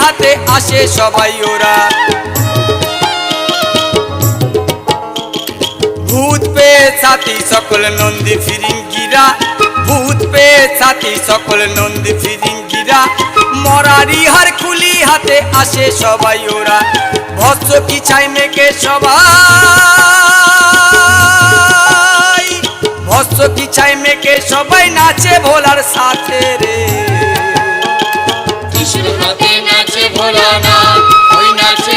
হাতে আসে সবাই ওরা। ভূত পেয়ে ছাতি সকল নন্দী ফিরিঙ্গিরা, ভূত পেয়ে ছাতি সকল নন্দী ফিরিঙ্গিরা, মরারি হার খুলি হাতে আসে সবাই ওরা। ভস্য কি চাই মেঘে সবাই, ভস্য কি চাই মেঘে সবাই নাচে ভোলার সাথে রে। ত্রিশূল হাতে নাচে ভোলানাথ, ওই নাচে